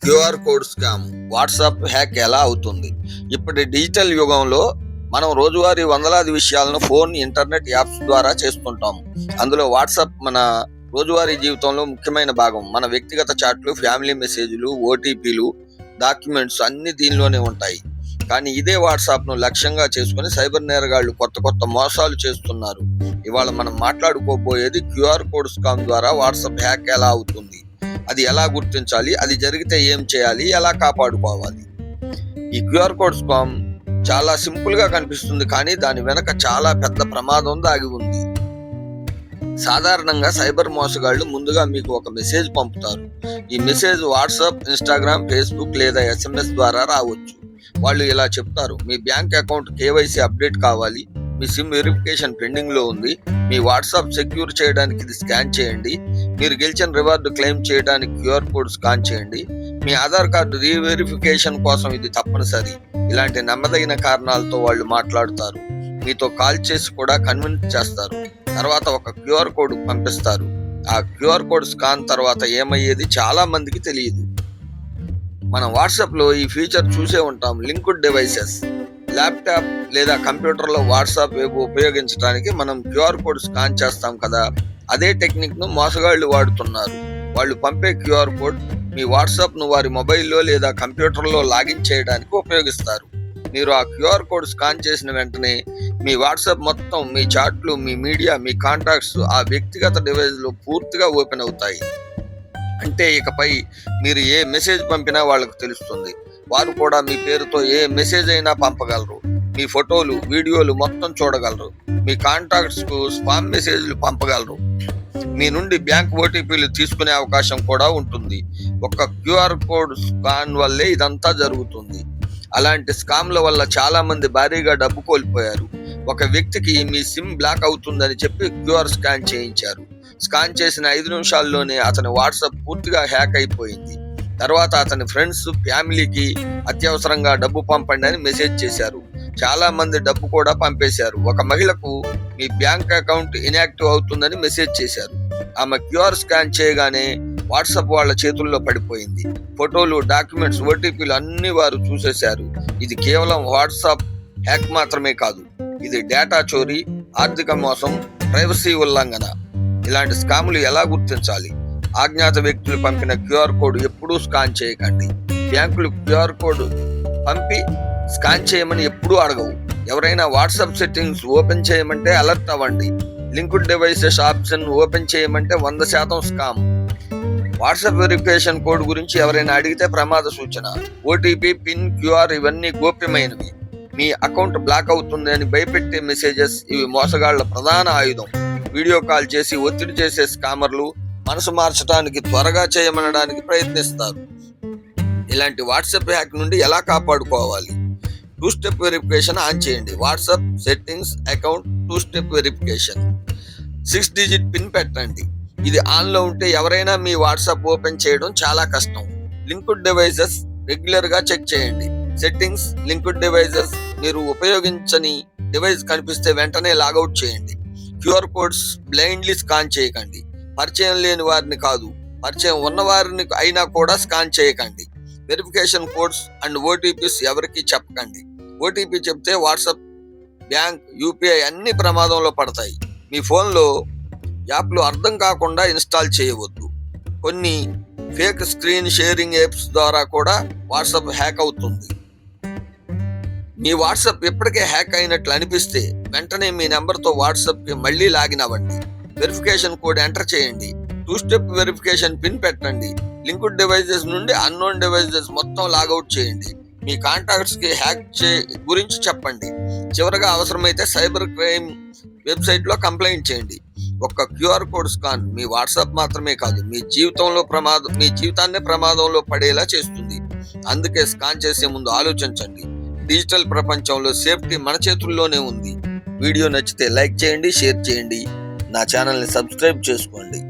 QR code scam, WhatsApp hack ఎలా అవుతుంది? ఇప్పటి డిజిటల్ యుగంలో మనం రోజువారీ వందలాది విషయాలను ఫోన్, ఇంటర్నెట్ యాప్స్ ద్వారా చేస్తుంటాం. అందులో వాట్సాప్ మన రోజువారీ జీవితంలో ముఖ్యమైన భాగం. మన వ్యక్తిగత చాట్లు, ఫ్యామిలీ మెసేజ్లు, ఓటీపీలు, డాక్యుమెంట్స్ అన్ని దీనిలోనే ఉంటాయి. కానీ ఇదే వాట్సాప్ను లక్ష్యంగా చేసుకుని సైబర్ నేరగాళ్లు కొత్త మోసాలు చేస్తున్నారు. ఇవాళ మనం మాట్లాడుకోబోయేది క్యూఆర్ కోడ్ స్కామ్ ద్వారా వాట్సాప్ హ్యాక్ ఎలా అవుతుంది, అది ఎలా గుర్తించాలి, అది జరిగితే ఏం చేయాలి, ఎలా కాపాడుకోవాలి. ఈ క్యూఆర్ కోడ్ స్కామ్ చాలా సింపుల్ గా కనిపిస్తుంది, కానీ దాని వెనక చాలా పెద్ద ప్రమాదం దాగి ఉంది. సాధారణంగా సైబర్ మోసగాళ్లు ముందుగా మీకు ఒక మెసేజ్ పంపుతారు. ఈ మెసేజ్ వాట్సాప్, ఇన్స్టాగ్రామ్, ఫేస్బుక్ లేదా SMS ద్వారా రావచ్చు. వాళ్ళు ఇలా చెప్తారు: మీ బ్యాంక్ అకౌంట్ KYC అప్డేట్ కావాలి, మీ సిమ్ వెరిఫికేషన్ పెండింగ్ లో ఉంది, మీ వాట్సాప్ సెక్యూర్ చేయడానికి ఇది స్కాన్ చేయండి, మీరు గెలిచిన రివార్డు క్లెయిమ్ చేయడానికి క్యూఆర్ కోడ్ స్కాన్ చేయండి, మీ ఆధార్ కార్డు రీవెరిఫికేషన్ కోసం ఇది తప్పనిసరి. ఇలాంటి నమ్మదగిన కారణాలతో వాళ్ళు మాట్లాడుతారు. మీతో కాల్ చేసి కూడా కన్విన్స్ చేస్తారు. తర్వాత ఒక క్యూఆర్ కోడ్ పంపిస్తారు. ఆ క్యూఆర్ కోడ్ స్కాన్ తర్వాత ఏమయ్యేది చాలా మందికి తెలియదు. మనం వాట్సాప్ లో ఈ ఫీచర్ చూసే ఉంటాం. లింక్డ్ డివైసెస్, ల్యాప్టాప్ లేదా కంప్యూటర్లో వాట్సాప్ వెబ్ ఉపయోగించడానికి మనం క్యూఆర్ కోడ్ స్కాన్ చేస్తాం కదా, అదే టెక్నిక్ ను మోసగాళ్లు వాడుతున్నారు. వాళ్ళు పంపే క్యూఆర్ కోడ్ మీ వాట్సాప్ ను వారి మొబైల్లో లేదా కంప్యూటర్లో లాగిన్ చేయడానికి ఉపయోగిస్తారు. మీరు ఆ క్యూఆర్ కోడ్ స్కాన్ చేసిన వెంటనే మీ వాట్సాప్ మొత్తం, మీ చాట్లు, మీ మీడియా, మీ కాంటాక్ట్స్ ఆ వ్యక్తిగత డివైస్ లో పూర్తిగా ఓపెన్ అవుతాయి. అంటే ఇకపై మీరు ఏ మెసేజ్ పంపినా వాళ్ళకు తెలుస్తుంది. వారు కూడా మీ పేరుతో ఏ మెసేజ్ అయినా పంపగలరు. మీ ఫోటోలు, వీడియోలు మొత్తం చూడగలరు. మీ కాంటాక్ట్స్ కు స్పామ్ మెసేజ్లు పంపగలరు. మీ నుండి బ్యాంక్ ఓటీపీలు తీసుకునే అవకాశం కూడా ఉంటుంది. ఒక్క క్యూఆర్ కోడ్ స్కాన్ వల్లే ఇదంతా జరుగుతుంది. అలాంటి స్కామ్ల వల్ల చాలా మంది భారీగా డబ్బు కోల్పోయారు. ఒక వ్యక్తికి మీ సిమ్ బ్లాక్ అవుతుందని చెప్పి క్యూఆర్ స్కాన్ చేయించారు. స్కాన్ చేసిన 5 నిమిషాల్లోనే అతని వాట్సాప్ పూర్తిగా హ్యాక్ అయిపోయింది. తర్వాత అతని ఫ్రెండ్స్, ఫ్యామిలీకి అత్యవసరంగా డబ్బు పంపండి అని మెసేజ్ చేశారు. చాలా మంది డబ్బు కూడా పంపేశారు. ఒక మహిళకు మీ బ్యాంక్ అకౌంట్ ఇన్యాక్టివ్ అవుతుందని మెసేజ్ చేశారు. ఆమె క్యూఆర్ స్కాన్ చేయగానే వాట్సాప్ వాళ్ళ చేతుల్లో పడిపోయింది. ఫోటోలు, డాక్యుమెంట్స్, ఓటీపీలు అన్ని వారు చూసేశారు. ఇది కేవలం వాట్సాప్ హ్యాక్ మాత్రమే కాదు, ఇది డేటా చోరీ, ఆర్థిక మోసం, ప్రైవసీ ఉల్లంఘన. ఇలాంటి స్కాములు ఎలా గుర్తించాలి? అజ్ఞాత వ్యక్తులు పంపిన క్యూఆర్ కోడ్ ఎప్పుడూ స్కాన్ చేయకండి. బ్యాంకులు క్యూఆర్ కోడ్ పంపి స్కాన్ చేయమని ఎప్పుడూ అడగవు. ఎవరైనా వాట్సాప్ సెట్టింగ్స్ ఓపెన్ చేయమంటే అలర్ట్ అవ్వండి. లింక్డ్ డివైసెస్ ఆప్షన్ ఓపెన్ చేయమంటే 100% స్కామ్. వాట్సాప్ వెరిఫికేషన్ కోడ్ గురించి ఎవరైనా అడిగితే ప్రమాద సూచన. ఓటీపీ, పిన్, క్యూఆర్ ఇవన్నీ గోప్యమైనవి. మీ అకౌంట్ బ్లాక్ అవుతుంది అని భయపెట్టే మెసేజెస్ ఇవి మోసగాళ్ల ప్రధాన ఆయుధం. వీడియో కాల్ చేసి ఒత్తిడి చేసే స్కామర్లు మనసు మార్చడానికి, త్వరగా చేయమనడానికి ప్రయత్నిస్తారు. ఇలాంటి వాట్సాప్ హ్యాక్ నుండి ఎలా కాపాడుకోవాలి? 2 స్టెప్ వెరిఫికేషన్ ఆన్ చేయండి. WhatsApp settings, account, 2 step verification. 6 digit pin పెట్టండి. ఇది ఆన్ లో ఉంటే ఎవరైనా మీ వాట్సాప్ ఓపెన్ చేయడం చాలా కష్టం. లింక్డ్ డివైసెస్ రెగ్యులర్ గా చెక్ చేయండి. సెట్టింగ్స్, లింక్డ్ డివైసెస్, మీరు ఉపయోగించని డివైస్ కనిపిస్తే వెంటనే లాగౌట్ చేయండి. క్యూఆర్ కోడ్స్ బ్లైండ్లీ స్కాన్ చేయకండి. పరిచయం లేని వారిని కాదు, పరిచయం ఉన్న వారిని అయినా కూడా స్కాన్ చేయకండి. వెరిఫికేషన్ కోడ్స్ అండ్ ఓటీపీస్ ఎవరికి చెప్పకండి. ఓటీపీ చెప్తే వాట్సాప్, బ్యాంక్, UPI అన్ని ప్రమాదంలో పడతాయి. మీ ఫోన్లో యాప్లు అర్థం కాకుండా ఇన్స్టాల్ చేయవద్దు. కొన్ని ఫేక్ స్క్రీన్ షేరింగ్ యాప్స్ ద్వారా కూడా వాట్సాప్ హ్యాక్ అవుతుంది. మీ వాట్సాప్ ఎప్పటికే హ్యాక్ అయినట్లు అనిపిస్తే వెంటనే మీ నెంబర్తో వాట్సాప్కి మళ్ళీ లాగిన్ అవ్వండి. వెరిఫికేషన్ కోడ్ ఎంటర్ చేయండి. 2 స్టెప్ వెరిఫికేషన్ పిన్ పెట్టండి. లింక్డ్ డివైసెస్ నుండి అన్నోన్ డివైసెస్ మొత్తం లాగౌట్ చేయండి. మీ కాంటాక్ట్స్ కి హ్యాక్ గురించి చెప్పండి. చివరగా అవసరమైతే సైబర్ క్రైమ్ వెబ్సైట్ లో కంప్లైంట్ చేయండి. ఒక్క క్యూఆర్ కోడ్ స్కాన్ మీ వాట్సాప్ మాత్రమే కాదు, మీ జీవితాన్నే ప్రమాదంలో పడేలా చేస్తుంది. అందుకే స్కాన్ చేసే ముందు ఆలోచించండి. డిజిటల్ ప్రపంచంలో సేఫ్టీ మన చేతుల్లోనే ఉంది. వీడియో నచ్చితే లైక్ చేయండి, షేర్ చేయండి, నా ఛానల్ని సబ్స్క్రైబ్ చేసుకోండి.